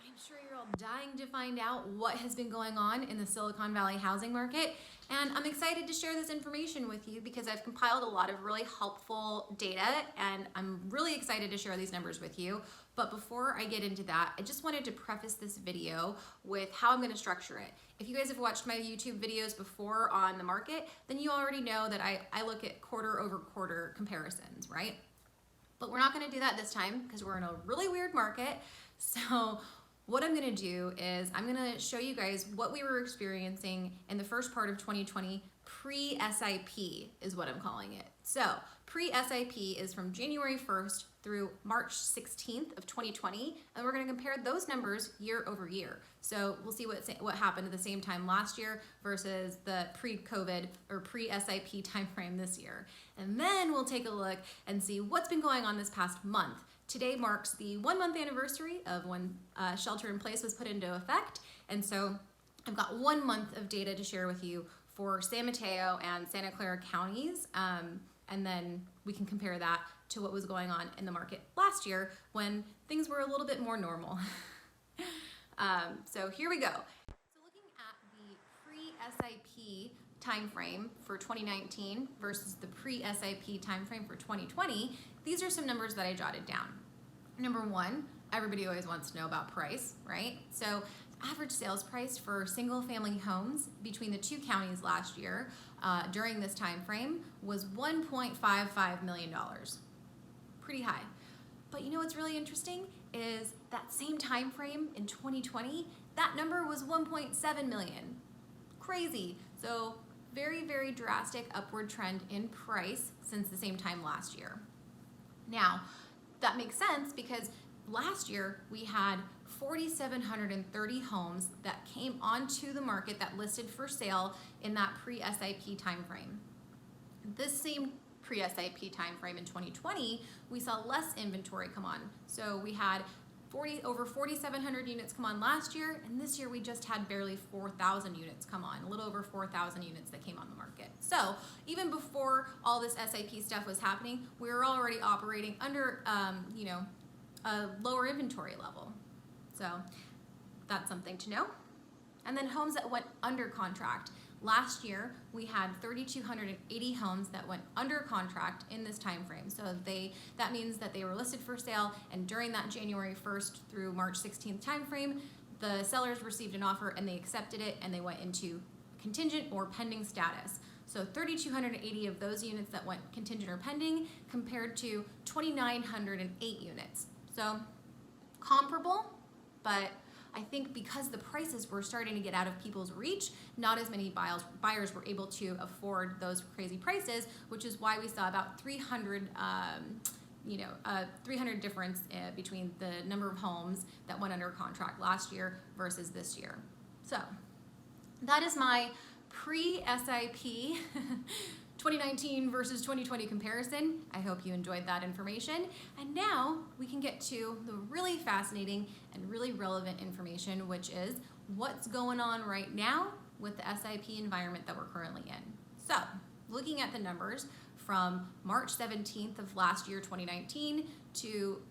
I'm sure you're all dying to find out what has been going on in the Silicon Valley housing market, and I'm excited to share this information with you because I've compiled a lot of really helpful data, and I'm really excited to share these numbers with you. But before I get into that, I just wanted to preface this video with how I'm going to structure it. If you guys have watched my YouTube videos before on the market, then you already know that I look at quarter over quarter comparisons, right? But we're not going to do that this time because we're in a really weird market. So what I'm going to do is I'm going to show you guys what we were experiencing in the first part of 2020 pre-SIP is what I'm calling it. So pre-SIP is from January 1st through March 16th of 2020, and we're going to compare those numbers year over year. So we'll see what happened at the same time last year versus the pre-COVID or pre-SIP timeframe this year. And then we'll take a look and see what's been going on this past month. Today marks the 1 month anniversary of when shelter in place was put into effect. And so I've got 1 month of data to share with you for San Mateo and Santa Clara counties. And then we can compare that to what was going on in the market last year when things were a little bit more normal. So here we go. So looking at the pre-SIP timeframe for 2019 versus the pre-SIP timeframe for 2020, these are some numbers that I jotted down. Number one, everybody always wants to know about price, right? So average sales price for single family homes between the two counties last year during this time frame was $1.55 million. Pretty high. But you know what's really interesting is that same time frame in 2020, that number was 1.7 million. Crazy. So very, very drastic upward trend in price since the same time last year. Now, that makes sense because last year we had 4,730 homes that came onto the market that listed for sale in that pre-SIP timeframe. This same pre-SIP timeframe in 2020, we saw less inventory come on. So we had over 4,700 units come on last year, and this year we just had barely 4,000 units come on, a little over 4,000 units that came on the market. So even before all this SIP stuff was happening, we were already operating under, a lower inventory level. So that's something to know. And then homes that went under contract. Last year, we had 3,280 homes that went under contract in this time frame. So that means that they were listed for sale, and during that January 1st through March 16th time frame, the sellers received an offer and they accepted it and they went into contingent or pending status. So 3,280 of those units that went contingent or pending compared to 2,908 units. So comparable, but I think because the prices were starting to get out of people's reach, not as many buyers were able to afford those crazy prices, which is why we saw about 300 difference between the number of homes that went under contract last year versus this year. So that is my pre-SIP 2019 versus 2020 comparison. I hope you enjoyed that information. And now we can get to the really fascinating and really relevant information, which is what's going on right now with the SIP environment that we're currently in. So looking at the numbers from March 17th of last year, 2019, to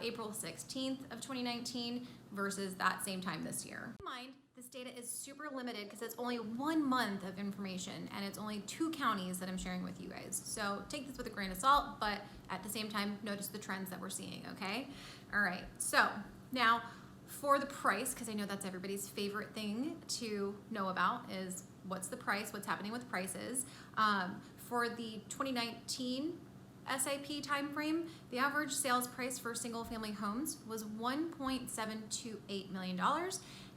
April 16th of 2019 versus that same time this year. Keep in mind, this data is super limited because it's only 1 month of information and it's only 2 counties that I'm sharing with you guys. So take this with a grain of salt, but at the same time, notice the trends that we're seeing, okay? All right, so now for the price, because I know that's everybody's favorite thing to know about is what's the price, what's happening with prices. For the 2019 SIP timeframe, the average sales price for single family homes was $1.728 million.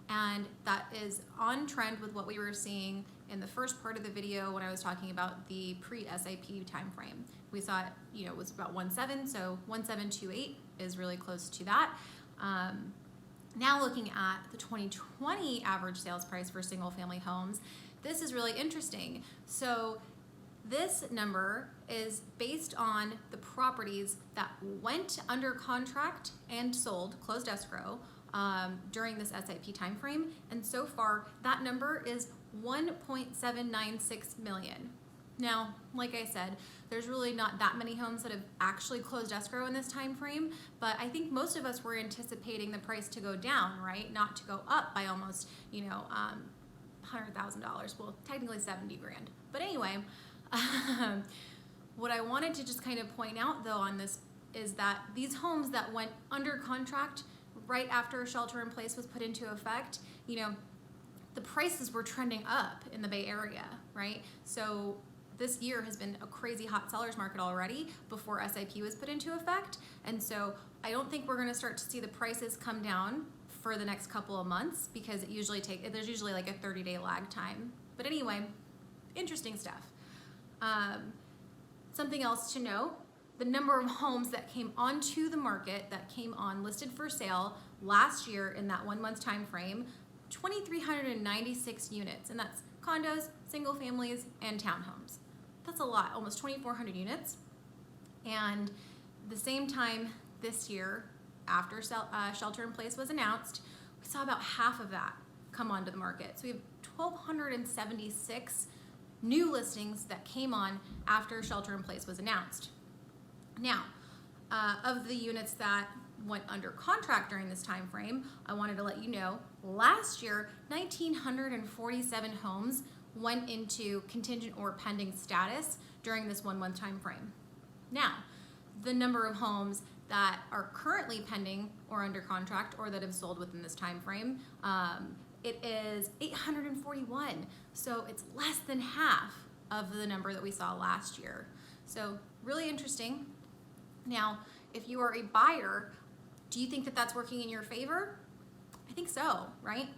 And that is on trend with what we were seeing in the first part of the video when I was talking about the pre-SIP timeframe. We saw it, was about 1.7, so 1.728 is really close to that. Now looking at the 2020 average sales price for single family homes, this is really interesting. So this number is based on the properties that went under contract and sold, closed escrow, during this SIP timeframe, and so far that number is 1.796 million. Now, like I said, there's really not that many homes that have actually closed escrow in this time frame, but I think most of us were anticipating the price to go down, right? Not to go up by almost, $100,000. Well, technically 70 grand. But anyway, what I wanted to just kind of point out though on this is that these homes that went under contract right after shelter in place was put into effect, the prices were trending up in the Bay Area, right? So this year has been a crazy hot seller's market already before SIP was put into effect. And so I don't think we're gonna start to see the prices come down for the next couple of months because there's usually like a 30-day lag time. But anyway, interesting stuff. Something else to note, the number of homes that came onto the market that came on listed for sale last year in that 1 month time frame, 2,396 units, and that's condos, single families, and townhomes. That's a lot, almost 2,400 units. And the same time this year, after shelter in place was announced, we saw about half of that come onto the market. So we have 1,276 new listings that came on after shelter in place was announced. Now, of the units that went under contract during this time frame, I wanted to let you know, last year, 1,947 homes went into contingent or pending status during this 1 month time frame. Now, the number of homes that are currently pending or under contract or that have sold within this time frame, it is 841. So it's less than half of the number that we saw last year. So really interesting. Now, if you are a buyer, do you think that that's working in your favor? I think so, right?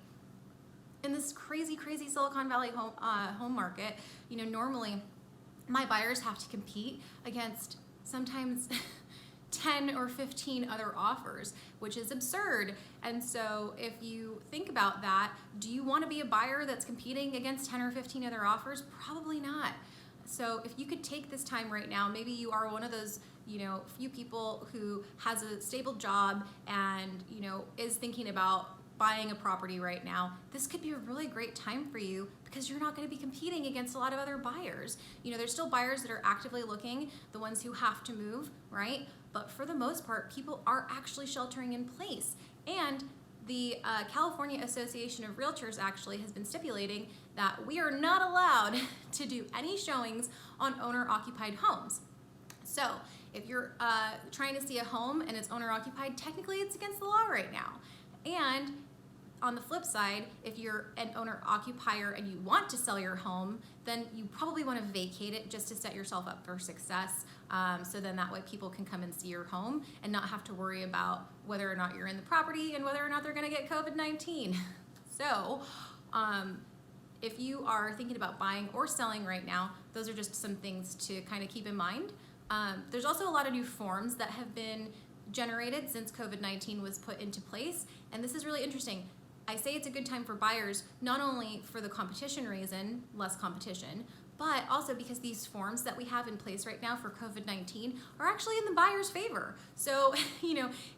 In this crazy, crazy Silicon Valley home market, normally my buyers have to compete against sometimes 10 or 15 other offers, which is absurd. And so if you think about that, do you want to be a buyer that's competing against 10 or 15 other offers? Probably not. So if you could take this time right now, maybe you are one of those few people who has a stable job and is thinking about buying a property right now, this could be a really great time for you because you're not going to be competing against a lot of other buyers. There's still buyers that are actively looking, the ones who have to move, right? But for the most part, people are actually sheltering in place. And the California Association of Realtors actually has been stipulating that we are not allowed to do any showings on owner-occupied homes. So if you're trying to see a home and it's owner-occupied, technically it's against the law right now. And on the flip side, if you're an owner-occupier and you want to sell your home, then you probably want to vacate it just to set yourself up for success. So then that way people can come and see your home and not have to worry about whether or not you're in the property and whether or not they're going to get COVID-19. So if you are thinking about buying or selling right now, those are just some things to kind of keep in mind. There's also a lot of new forms that have been generated since COVID-19 was put into place, and this is really interesting. I say it's a good time for buyers, not only for the competition reason, less competition, but also because these forms that we have in place right now for COVID-19 are actually in the buyer's favor. So,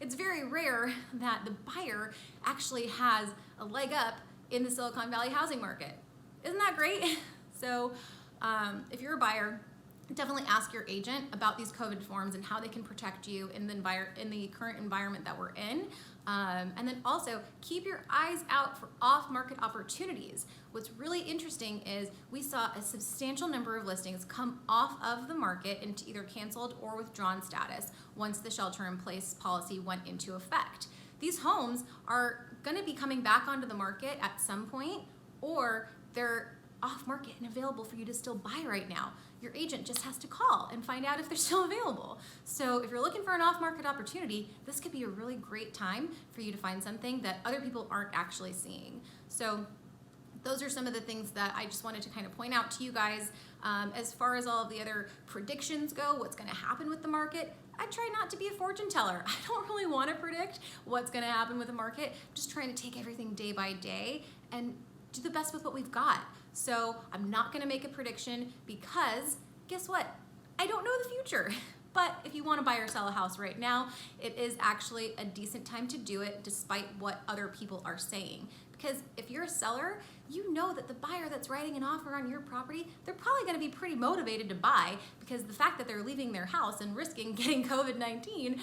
it's very rare that the buyer actually has a leg up in the Silicon Valley housing market. Isn't that great? So, if you're a buyer, definitely ask your agent about these COVID forms and how they can protect you in the current environment that we're in. And then also keep your eyes out for off-market opportunities. What's really interesting is we saw a substantial number of listings come off of the market into either canceled or withdrawn status once the shelter-in-place policy went into effect. These homes are going to be coming back onto the market at some point, or they're off market and available for you to still buy right now. Your agent just has to call and find out if they're still available. So if you're looking for an off-market opportunity, this could be a really great time for you to find something that other people aren't actually seeing. So those are some of the things that I just wanted to kind of point out to you guys. As far as all of the other predictions go, what's going to happen with the market, I try not to be a fortune teller. I don't really want to predict what's going to happen with the market. I'm just trying to take everything day by day and do the best with what we've got. So I'm not going to make a prediction because guess what? I don't know the future. But if you want to buy or sell a house right now, it is actually a decent time to do it despite what other people are saying. Because if you're a seller, you know that the buyer that's writing an offer on your property, they're probably going to be pretty motivated to buy, because the fact that they're leaving their house and risking getting COVID-19,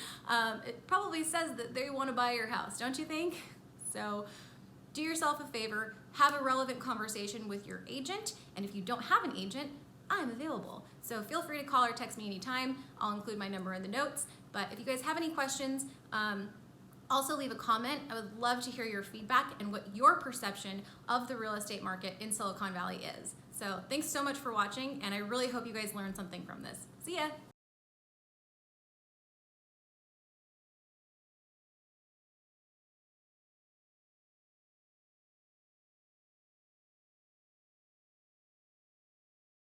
it probably says that they want to buy your house, don't you think? So do yourself a favor, have a relevant conversation with your agent, and if you don't have an agent, I'm available. So feel free to call or text me anytime. I'll include my number in the notes. But if you guys have any questions, also leave a comment. I would love to hear your feedback and what your perception of the real estate market in Silicon Valley is. So thanks so much for watching, and I really hope you guys learned something from this. See ya!